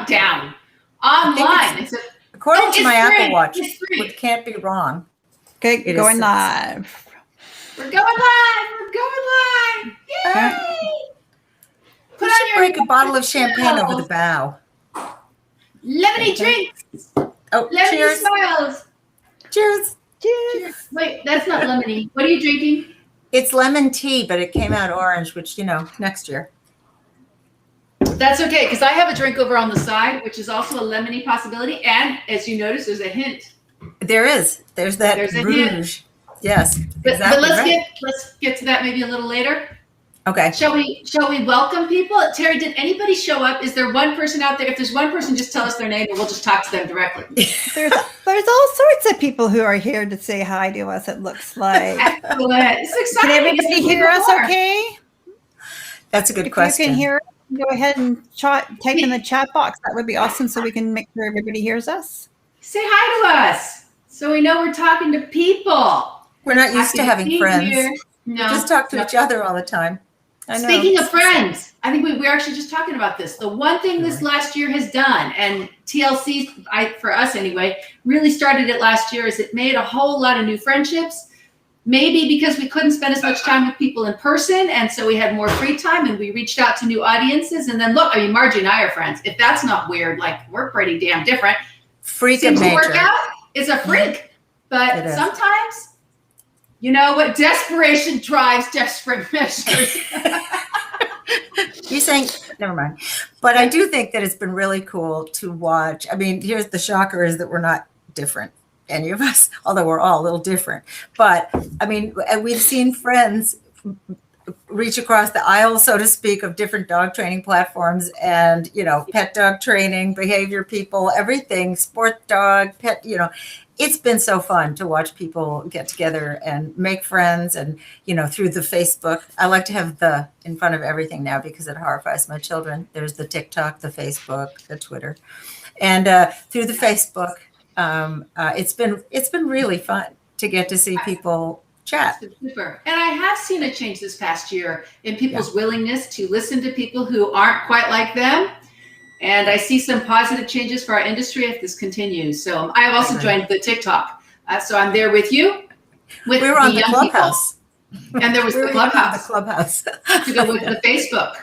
down online. According to my Apple Watch, it can't be wrong. Okay, going live. We're going live. We're going live. Yay! We should break a bottle of champagne over the bow. Lemony drinks. Oh, lemony cheers. smiles. Cheers. Cheers. Wait, that's not lemony. What are you drinking? It's lemon tea, but it came out orange, which, next year. That's okay, because I have a drink over on the side, which is also a lemony possibility. And as you notice, there's a hint. There is. There's that rouge. Yes. But let's get to that maybe a little later. Okay. Shall we welcome people? Terry, did anybody show up? Is there one person out there? If there's one person, just tell us their name and we'll just talk to them directly. There's all sorts of people who are here to say hi to us, it looks like. Excellent. It's exciting. Can everybody hear us okay? That's a good question. If you can hear us, go ahead and type in the chat box. That would be awesome so we can make sure everybody hears us. Say hi to us so we know we're talking to people. We're not used to having friends. No, we just talk to each other all the time. Speaking of friends, I think we're actually just talking about this. The one thing this last year has done, and TLC, for us anyway, really started it last year, is it made a whole lot of new friendships. Maybe because we couldn't spend as much time with people in person, and so we had more free time, and we reached out to new audiences. And then look, Margie and I are friends. If that's not weird, we're pretty damn different. Freak Seems of nature. to work out. It's a freak, but sometimes. You know what? Desperation drives desperate measures. You're saying, never mind. But I do think that it's been really cool to watch. Here's the shocker is that we're not different, any of us, although we're all a little different. But, we've seen friends reach across the aisle, so to speak, of different dog training platforms and, pet dog training, behavior people, everything, sport dog, pet, It's been so fun to watch people get together and make friends and, through the Facebook. I like to have the in front of everything now because it horrifies my children. There's the TikTok, the Facebook, the Twitter. And through the Facebook, it's been really fun to get to see people chat. Super. And I have seen a change this past year in people's willingness to listen to people who aren't quite like them. And I see some positive changes for our industry if this continues. So I have also joined the TikTok. So I'm there with you. We were on the Clubhouse. And there was the Clubhouse. To go with the Facebook.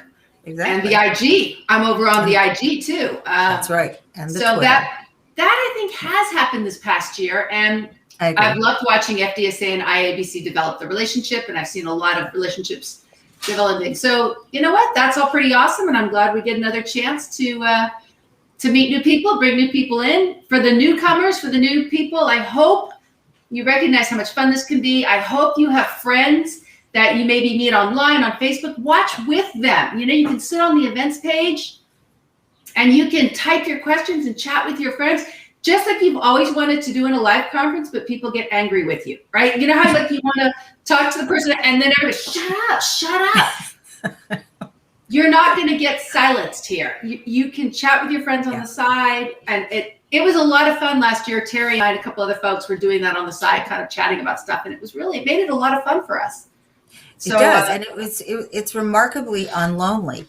Exactly. And the IG. I'm over on the IG too. That's right. And the so Twitter. that I think has happened this past year. And I've loved watching FDSA and IAABC develop the relationship. And I've seen a lot of relationships developing. So you know what? That's all pretty awesome, and I'm glad we get another chance to meet new people, bring new people in. For the newcomers, for the new people, I hope you recognize how much fun this can be. I hope you have friends that you maybe meet online on Facebook. Watch with them. You can sit on the events page, and you can type your questions and chat with your friends. Just like you've always wanted to do in a live conference, but people get angry with you, right? You know how you want to talk to the person and then everybody, shut up. You're not going to get silenced here. You can chat with your friends on the side. And it was a lot of fun last year. Terry and I and a couple other folks were doing that on the side, kind of chatting about stuff. And it made it a lot of fun for us. So, it does. And it's remarkably unlonely.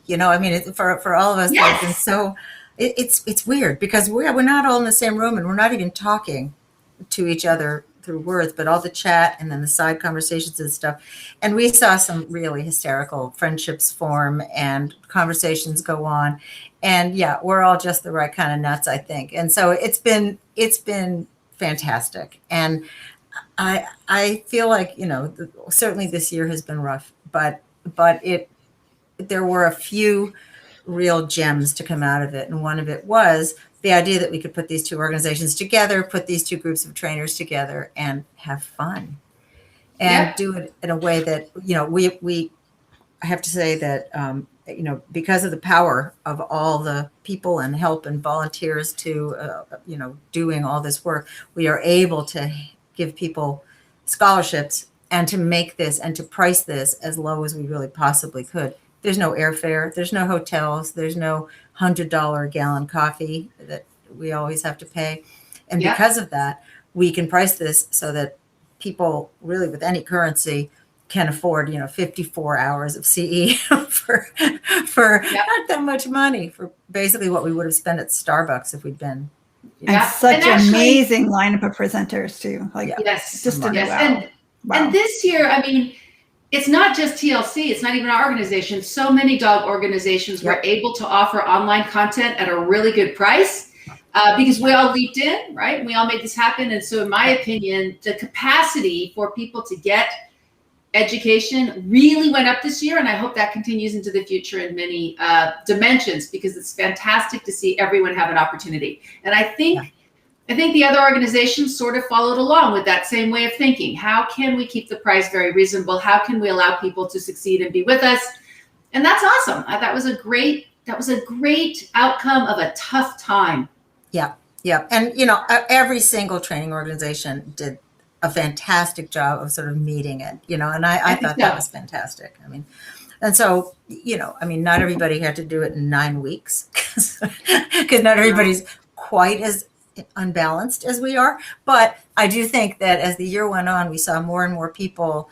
For all of us, that have been so... It's weird because we're not all in the same room and we're not even talking to each other through words, but all the chat and then the side conversations and stuff. And we saw some really hysterical friendships form and conversations go on. And we're all just the right kind of nuts, I think. And so it's been fantastic. And I feel like, certainly this year has been rough, but there were a few real gems to come out of it. And one of it was the idea that we could put these two organizations together, put these two groups of trainers together and have fun and do it in a way that, I have to say that, because of the power of all the people and help and volunteers to, doing all this work, we are able to give people scholarships and to make this and to price this as low as we really possibly could. There's no airfare, there's no hotels, there's no $100 a gallon coffee that we always have to pay. And because of that, we can price this so that people really with any currency can afford, 54 hours of CE for not that much money for basically what we would have spent at Starbucks if we'd been. And such an amazing lineup of presenters too. Like, yes, just a wow. And this year, I mean, it's not just TLC. It's not even our organization. So many dog organizations were able to offer online content at a really good price because we all leaped in, right? We all made this happen. And so in my opinion, the capacity for people to get education really went up this year. And I hope that continues into the future in many dimensions, because it's fantastic to see everyone have an opportunity. And I think the other organizations sort of followed along with that same way of thinking. How can we keep the price very reasonable? How can we allow people to succeed and be with us? And that's awesome. That was a great outcome of a tough time. Yeah. Yeah. And, every single training organization did a fantastic job of sort of meeting it, and I thought that was fantastic. I mean, and so, not everybody had to do it in 9 weeks because not everybody's quite as unbalanced as we are. But I do think that as the year went on, we saw more and more people,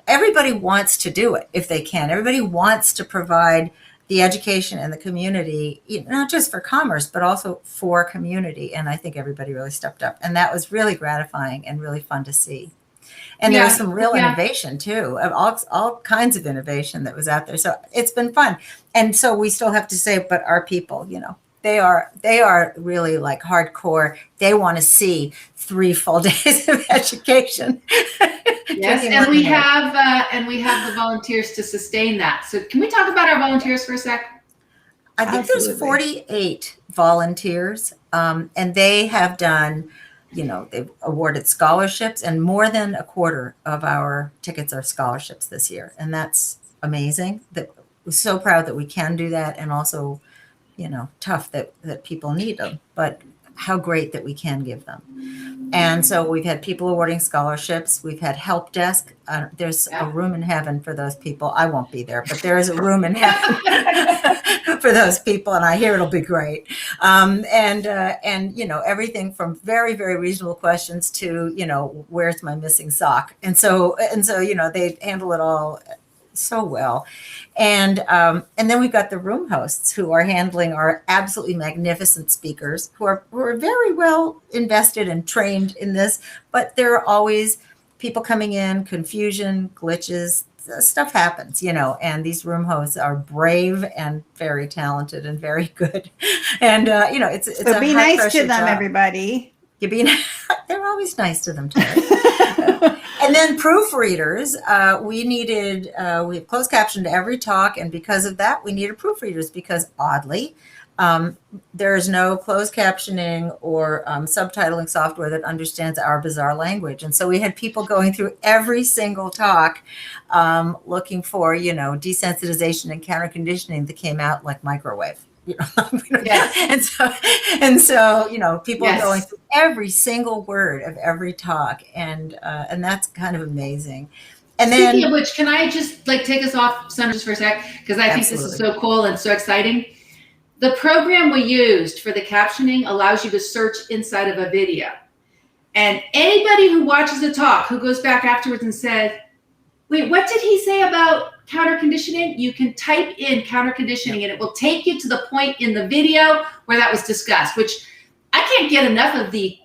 everybody wants to do it if they can. Everybody wants to provide the education and the community, not just for commerce, but also for community. And I think everybody really stepped up. And that was really gratifying and really fun to see. And there was some real innovation too, of all kinds of innovation that was out there. So it's been fun. And so we still have to say, but our people, they are really like hardcore. They want to see 3 full days of education. Yes, and we have the volunteers to sustain that. So can we talk about our volunteers for a sec? I think there's 48 volunteers, and they have done, they've awarded scholarships, and more than a quarter of our tickets are scholarships this year. And that's amazing. That we're so proud that we can do that, and also, tough that people need them, but how great that we can give them. And so we've had people awarding scholarships. We've had help desk. There's a room in heaven for those people. I won't be there, but there is a room in heaven for those people, and I hear it'll be great. And everything from very, very reasonable questions to, where's my missing sock? And so they handle it all so well. And then we've got the room hosts who are handling our absolutely magnificent speakers who are very well invested and trained in this, but there are always people coming in, confusion, glitches, stuff happens, and these room hosts are brave and very talented and very good. And, it's so a be nice to them, job. Everybody. They're always nice to them too. And then proofreaders, we have closed captioned every talk. And because of that, we needed proofreaders because oddly, there is no closed captioning or subtitling software that understands our bizarre language. And so we had people going through every single talk looking for, desensitization and counter conditioning that came out like microwave. Yes. And so people are going through every single word of every talk, and that's kind of amazing. And speaking of which, can I just take us off center for a sec, because I think this is so cool and so exciting. The program we used for the captioning allows you to search inside of a video, and anybody who watches a talk who goes back afterwards and said, wait, what did he say about counter conditioning? You can type in counter conditioning and it will take you to the point in the video where that was discussed, which I can't get enough of the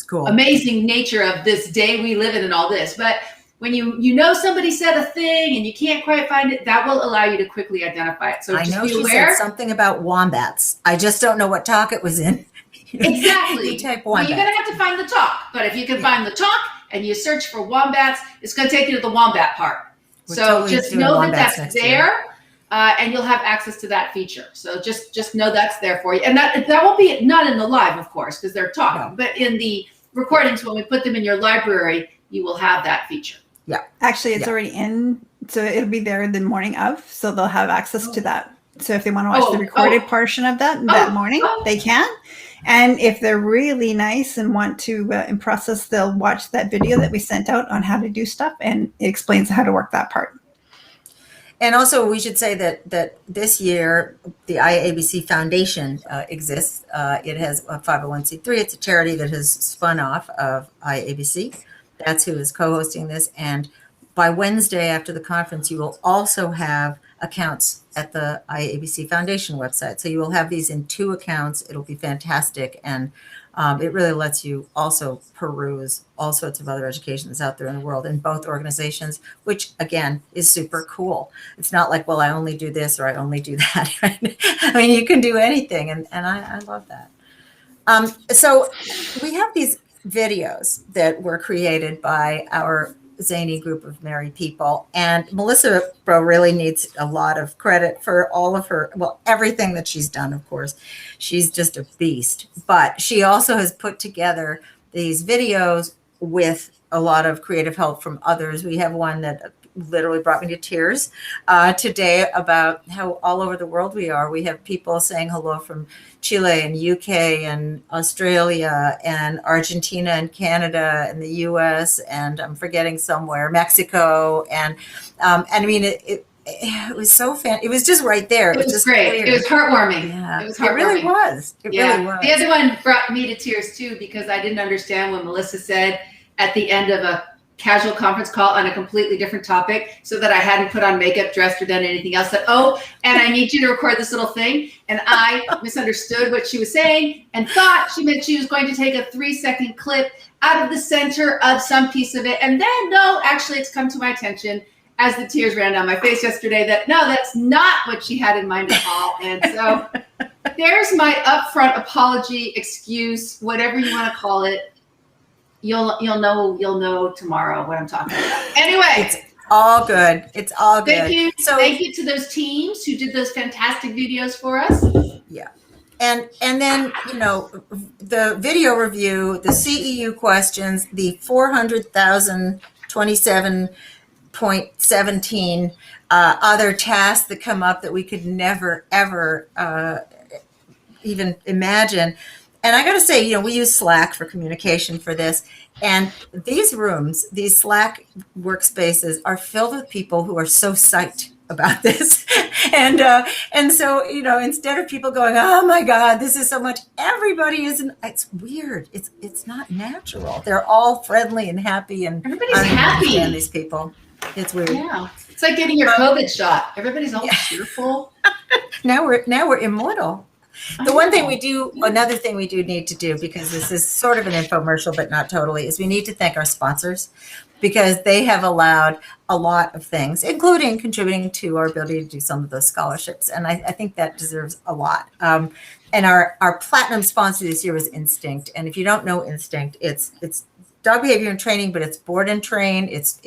cool. Amazing nature of this day we live in and all this. But when somebody said a thing and you can't quite find it, that will allow you to quickly identify it. So I know she said something about wombats. I just don't know what talk it was in. Exactly. You type well, you're going to have to find the talk. But if you can find the talk and you search for wombats, it's going to take you to the wombat part. We're so totally just know that that's there, and you'll have access to that feature. So just know that's there for you. And that won't be not in the live, of course, because they're talking, but in the recordings, when we put them in your library, you will have that feature. Yeah. Actually, it's already in. So it'll be there the morning of. So they'll have access to that. So if they want to watch the recorded portion of that morning, they can. And if they're really nice and want to impress us, they'll watch that video that we sent out on how to do stuff, and it explains how to work that part. And also, we should say that this year, the IAABC Foundation exists. It has a 501c3. It's a charity that has spun off of IAABC. That's who is co-hosting this. And by Wednesday after the conference, you will also have accounts at the IAABC Foundation website. So you will have these in 2 accounts. It'll be fantastic. And it really lets you also peruse all sorts of other education that's out there in the world in both organizations, which again is super cool. It's not like, well, I only do this or I only do that. Right? I mean, you can do anything. And I love that. So we have these videos that were created by our zany group of merry people. And Melissa Bro really needs a lot of credit for all of her, well, everything that she's done, of course. She's just a beast. But she also has put together these videos with a lot of creative help from others. We have one that literally brought me to tears today about how all over the world we are. We have people saying hello from Chile and UK and Australia and Argentina and Canada and the US, and I'm forgetting somewhere, Mexico. And I mean, it was so It was just right there. It was just great. clear. It was heartwarming. Yeah, it was heartwarming. It really was. It really was. The other one brought me to tears too, because I didn't understand when Melissa said at the end of a casual conference call on a completely different topic, so that I hadn't put on makeup, dressed, or done anything else, that, oh, and I need you to record this little thing. And I misunderstood what she was saying and thought she meant she was going to take a 3-second clip out of the center of some piece of it. And then, no, actually, it's come to my attention as the tears ran down my face yesterday that, no, that's not what she had in mind at all. And so there's my upfront apology, excuse, whatever you want to call it. You'll know tomorrow what I'm talking about. Anyway, it's all good. It's all good. Thank you. So thank you to those teams who did those fantastic videos for us. Yeah. And then, you know, the video review, the CEU questions, the 400,027.17 other tasks that come up that we could never, ever even imagine. And I got to say, you know, we use Slack for communication for this. And these rooms, these Slack workspaces are filled with people who are so psyched about this. And so, you know, instead of people going, oh my God, this is so much, everybody isn't, it's weird. It's not natural. They're all friendly and happy. And everybody's happy. And these people. It's weird. Yeah. It's like getting your COVID shot. Everybody's all cheerful. Now we're immortal. Another thing we do need to do, because this is sort of an infomercial, but not totally, is we need to thank our sponsors, because they have allowed a lot of things, including contributing to our ability to do some of those scholarships. And I think that deserves a lot. And our platinum sponsor this year was Instinct. And if you don't know Instinct, it's dog behavior and training, but it's board and train. It's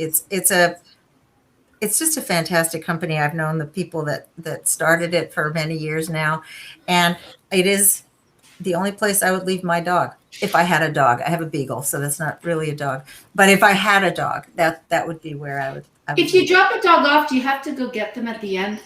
just a fantastic company. I've known the people that started it for many years now. And it is the only place I would leave my dog. If I had a dog, I have a beagle, so that's not really a dog. But if I had a dog, that would be where I would if you drop a dog off, do you have to go get them at the end?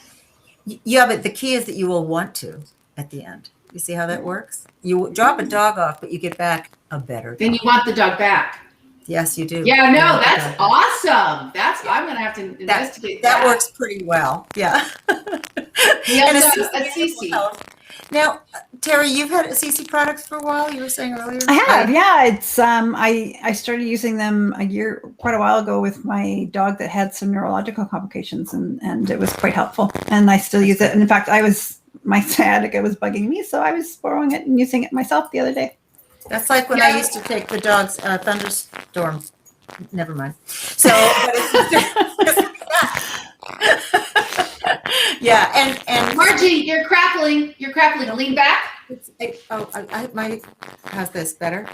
Yeah, but the key is that you will want to at the end. You see how that works? You drop a dog off, but you get back a better dog. Then you want the dog back. Yes, you do. Yeah, no, that's awesome. I'm going to have to investigate that. That works pretty well. Yeah. We also have a CC. Now, Terry, you've had CC products for a while. You were saying earlier. I have, yeah. It's I started using them quite a while ago with my dog that had some neurological complications, and it was quite helpful. And I still use it. And in fact, my sciatica was bugging me, so I was borrowing it and using it myself the other day. That's like when I used to take the dog's thunderstorm. Never mind. So, but it's yeah, and Margie, you're crackling. You're crackling. Lean back. How's this better?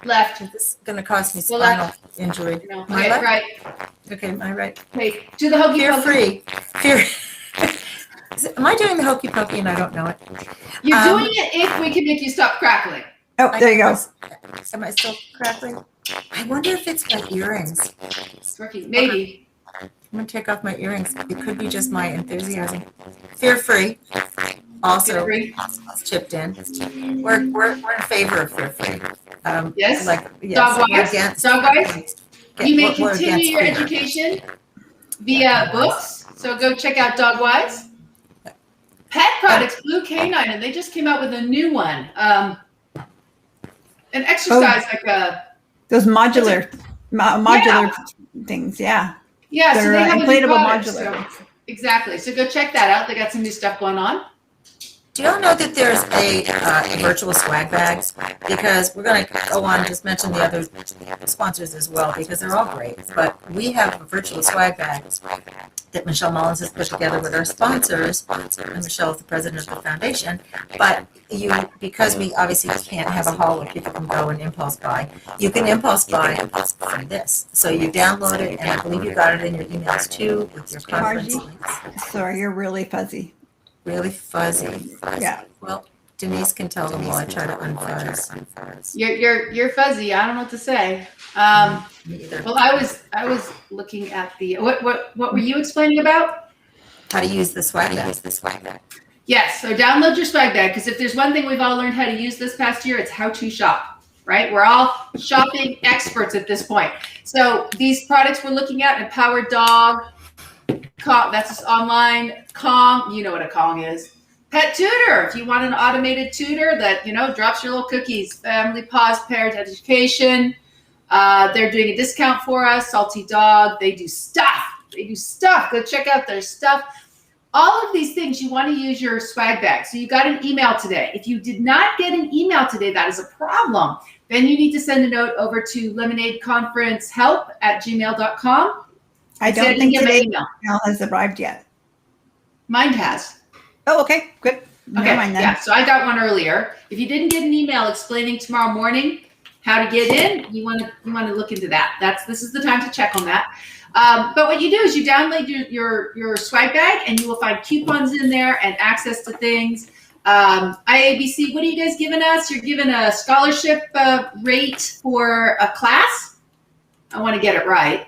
Left. This is going to cause me spinal injury. No, my left? Right. Okay, my right. Okay, do the hokey pokey. Fear. Am I doing the hokey pokey and I don't know it? You're doing it if we can make you stop crackling. Oh, there you go. Am I still crackling? I wonder if it's my earrings. It's working. Maybe. I'm going to take off my earrings. It could be just my enthusiasm. Fear free. Also, it's chipped in. We're in favor of fear free. Yes. Yes. Dog wise. You may continue your education via books. So go check out Dogwise. Pet Products, Blue Canine, and they just came out with a new one. An exercise those modular things, yeah. Yeah, so They're they have a new inflatable product, modular. so- exactly. So go check that out. They got some new stuff going on. Do y'all know that there's a virtual swag bag? Because we're going to go on and just mention the other sponsors as well, because they're all great. But we have a virtual swag bag that Michelle Mullins has put together with our sponsors. And Michelle is the president of the foundation. But because we obviously can't have a hall where people can go and impulse buy, you can impulse buy from this. So you download it, and I believe you got it in your emails too with your conference Margie? links. Sorry, you're really fuzzy. Really fuzzy. Yeah. Well, Denise can tell them while I try to unfuzz. You're fuzzy. I don't know what to say. Me either. Well, I was looking at the what were you explaining about? How to use the swag bag. Yes. So download your swag bag, because if there's one thing we've all learned how to use this past year, it's how to shop. Right? We're all shopping experts at this point. So these products we're looking at: Empowered Dog. That's just online. Kong, you know what a Kong is. Pet Tutor, if you want an automated tutor that, drops your little cookies. Family Paws Parent Education. They're doing a discount for us. Salty Dog, they do stuff. Go check out their stuff. All of these things, you want to use your swag bag. So you got an email today. If you did not get an email today, that is a problem. Then you need to send a note over to lemonadeconferencehelp@gmail.com. I don't think today's email has arrived yet. Mine has. Oh, okay, good. Never Okay, mind then. yeah, so I got one earlier. If you didn't get an email explaining tomorrow morning how to get in, you want to look into that. This is the time to check on that. But what you do is you download your swag bag, and you will find coupons in there and access to things. IAABC, what are you guys giving us? You're giving a scholarship rate for a class. I want to get it right.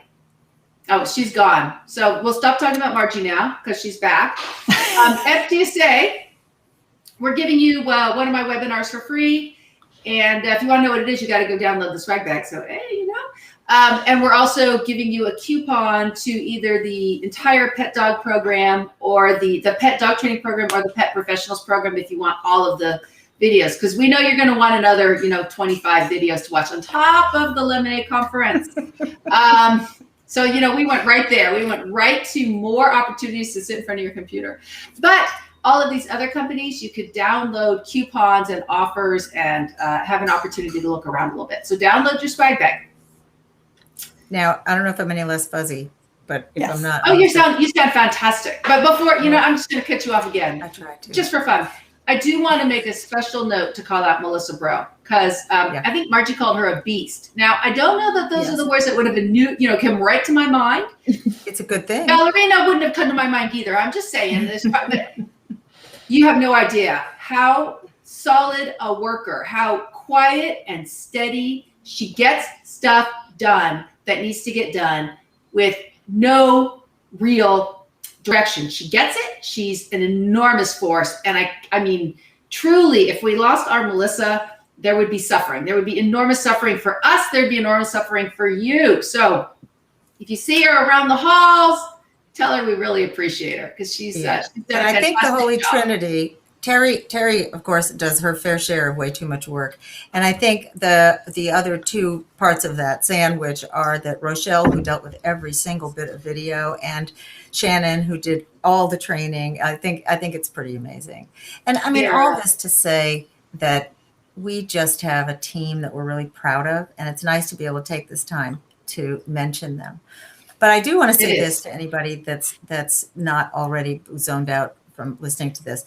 Oh, she's gone. So we'll stop talking about Margie now because she's back. FDSA, we're giving you one of my webinars for free. And if you want to know what it is, you got to go download the swag bag. So, hey, and we're also giving you a coupon to either the entire pet dog program or the pet dog training program or the pet professionals program if you want all of the videos. Because we know you're going to want another, 25 videos to watch on top of the Lemonade Conference. So, we went right there. We went right to more opportunities to sit in front of your computer. But all of these other companies, you could download coupons and offers and have an opportunity to look around a little bit. So download your swag bag. Now, I don't know if I'm any less fuzzy, but if I'm not. Oh, you sound fantastic. But before, I'm just going to cut you off again. I tried to. Just for fun. I do want to make a special note to call out Melissa Bro, because I think Margie called her a beast. Now, I don't know that those are the words that would have been come right to my mind. It's a good thing. Ballerina wouldn't have come to my mind either. I'm just saying this. You have no idea how solid a worker, how quiet and steady she gets stuff done that needs to get done with no real direction. She gets it. She's an enormous force. And I mean, truly, if we lost our Melissa, there would be suffering. There would be enormous suffering for us. There'd be enormous suffering for you. So if you see her around the halls, tell her we really appreciate her, because she's done and I think the Holy job. Trinity, Terry, of course, does her fair share of way too much work. And I think the other two parts of that sandwich are that Rochelle, who dealt with every single bit of video, and Shannon, who did all the training. I think it's pretty amazing. And I mean, all this to say that we just have a team that we're really proud of, and it's nice to be able to take this time to mention them. But I do want to say this to anybody that's not already zoned out from listening to this.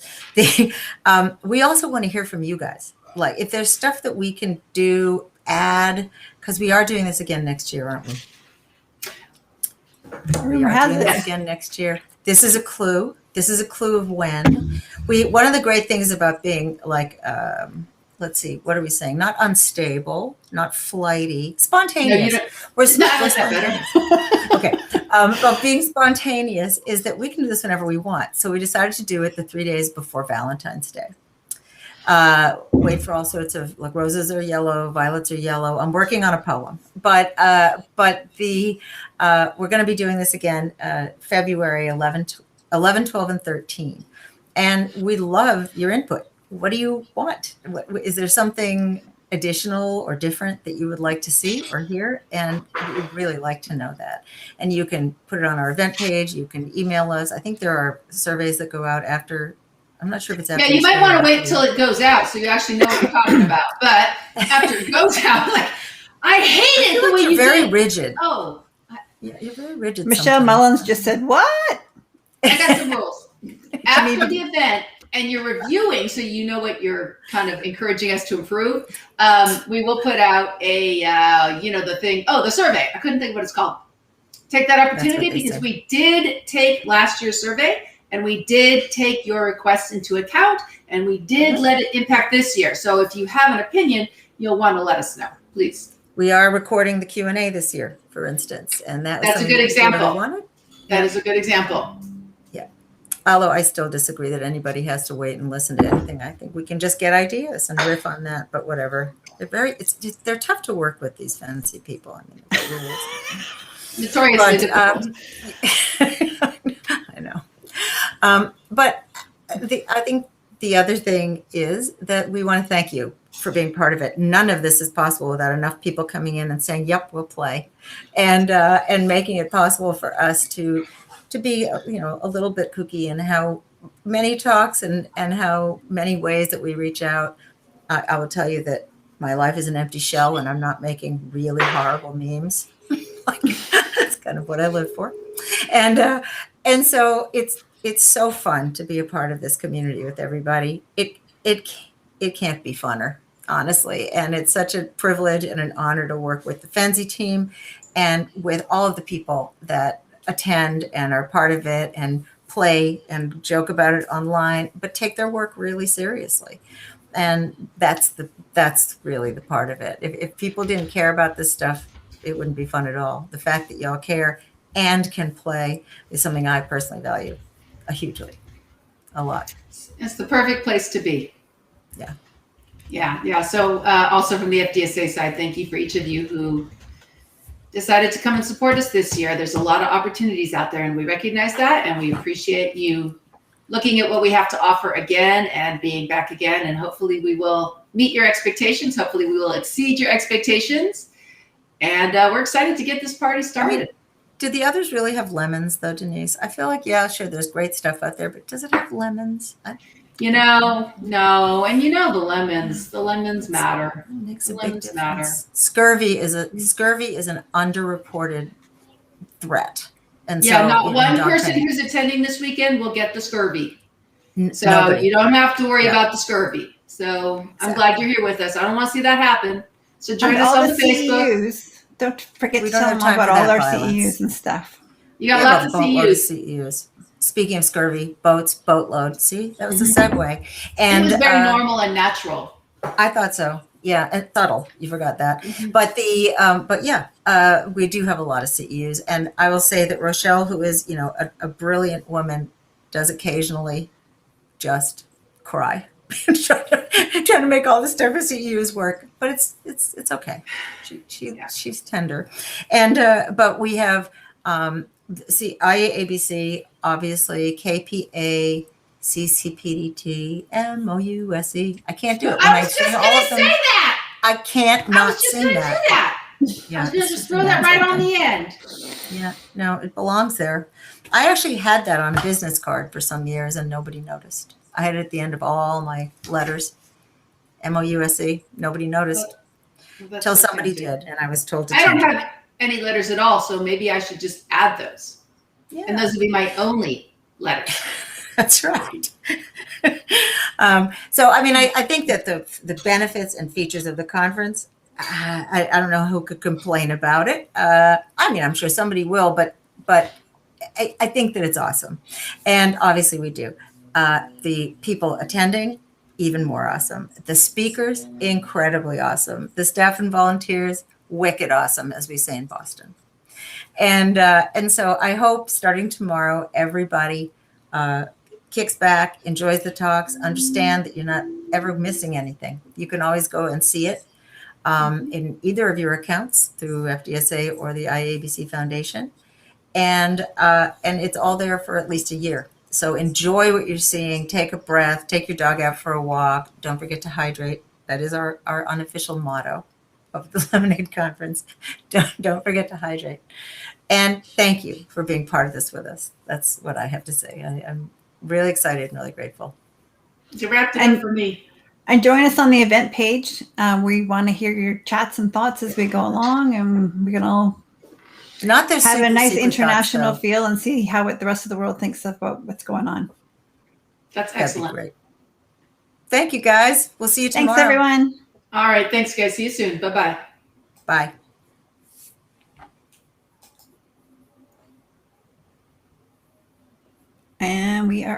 We also want to hear from you guys. Like, if there's stuff that we can do, add, because we are doing this again next year, aren't we? We are doing this again next year. This is a clue. This is a clue of when. One of the great things about being like, let's see, what are we saying? Not unstable, not flighty, spontaneous. No, better. Okay. But being spontaneous is that we can do this whenever we want. So we decided to do it the 3 days before Valentine's Day. Wait for all sorts of, like, roses are yellow, violets are yellow. I'm working on a poem, but we're going to be doing this again, February 11, 12, and 13. And we love your input. What do you want? Is there something additional or different that you would like to see or hear, and we'd really like to know that. And you can put it on our event page. You can email us. I think there are surveys that go out after. I'm not sure if it's after. Yeah, you might want to wait till it goes out so you actually know what you're talking about. But after it goes out, like, I hate it the way you're very rigid. Oh, yeah, you're very rigid. Michelle Mullins just said, "What?" I got some rules. After the event, and you're reviewing, so you know what you're kind of encouraging us to improve. We will put out a, the thing. Oh, the survey. I couldn't think of what it's called. Take that opportunity because we did take last year's survey. And we did take your requests into account, and we did let it impact this year. So if you have an opinion, you'll want to let us know, please. We are recording the Q&A this year, for instance, and that's a good example. That Yeah. is a good example. Yeah. Although I still disagree that anybody has to wait and listen to anything. I think we can just get ideas and riff on that. But whatever. They're tough to work with, these fancy people. I mean, the rules. Notoriously difficult. I know. But I think the other thing is that we want to thank you for being part of it. None of this is possible without enough people coming in and saying, "Yep, we'll play," and making it possible for us to be, a little bit kooky in how many talks and how many ways that we reach out. I will tell you that my life is an empty shell, and I'm not making really horrible memes. That's kind of what I live for, and so it's so fun to be a part of this community with everybody. It can't be funner, honestly. And it's such a privilege and an honor to work with the Fenzi team and with all of the people that attend and are part of it and play and joke about it online, but take their work really seriously. And that's really the part of it. If people didn't care about this stuff, it wouldn't be fun at all. The fact that y'all care and can play is something I personally value hugely, a lot. It's the perfect place to be. Yeah. So also from the FDSA side, thank you for each of you who decided to come and support us this year. There's a lot of opportunities out there, and we recognize that, and we appreciate you looking at what we have to offer again and being back again. And hopefully we will meet your expectations. Hopefully we will exceed your expectations. And we're excited to get this party started. Did the others really have lemons, though, Denise? I feel like, yeah, sure, there's great stuff out there, but does it have lemons? No. And the lemons matter. It makes a big difference. Matter. Scurvy is an underreported threat. And not one person who's attending this weekend will get the scurvy. So nobody. You don't have to worry about the scurvy. So I'm glad you're here with us. I don't want to see that happen. So join us on the Facebook. CEUs. Don't forget to tell them about all our CEUs and stuff. You got lots of CEUs. Speaking of scurvy, boatload. See, that was a segue. And it was very normal and natural. I thought so. Yeah, and subtle. You forgot that. Mm-hmm. But we do have a lot of CEUs, and I will say that Rochelle, who is a brilliant woman, does occasionally just cry. trying to make all the stuff for CEUs work, but it's okay. She's tender, and but we have IAABC, obviously, KPA, CCPDT, MOUSE. I can't do it. I was just going to say that. I can't not sing that. Yeah, I was going to just throw that right on the end. Yeah, no, it belongs there. I actually had that on a business card for some years, and nobody noticed. I had it at the end of all my letters. MOUSE. Nobody noticed until somebody did, and I was told to. I don't have any letters at all, so maybe I should just add those. Yeah. And those would be my only letters. That's right. So, I mean, I think that the benefits and features of the conference, I don't know who could complain about it. I mean, I'm sure somebody will, but I think that it's awesome. And obviously we do. The people attending, even more awesome. The speakers, incredibly awesome. The staff and volunteers, wicked awesome, as we say in Boston. And so I hope starting tomorrow, everybody kicks back, enjoys the talks, understand that you're not ever missing anything. You can always go and see it in either of your accounts through FDSA or the IAABC Foundation. And it's all there for at least a year. So enjoy what you're seeing, take a breath, take your dog out for a walk. Don't forget to hydrate. That is our unofficial motto of the Lemonade Conference. Don't forget to hydrate. And thank you for being part of this with us. That's what I have to say. I'm really excited and really grateful. You wrapped it up for me. And join us on the event page. We want to hear your chats and thoughts as we go along, and we can all have a nice international feel and see how the rest of the world thinks about what's going on. That's excellent. That'd be great. Thank you, guys. We'll see you tomorrow. Thanks, everyone. All right. Thanks, guys. See you soon. Bye-bye. Bye. And we are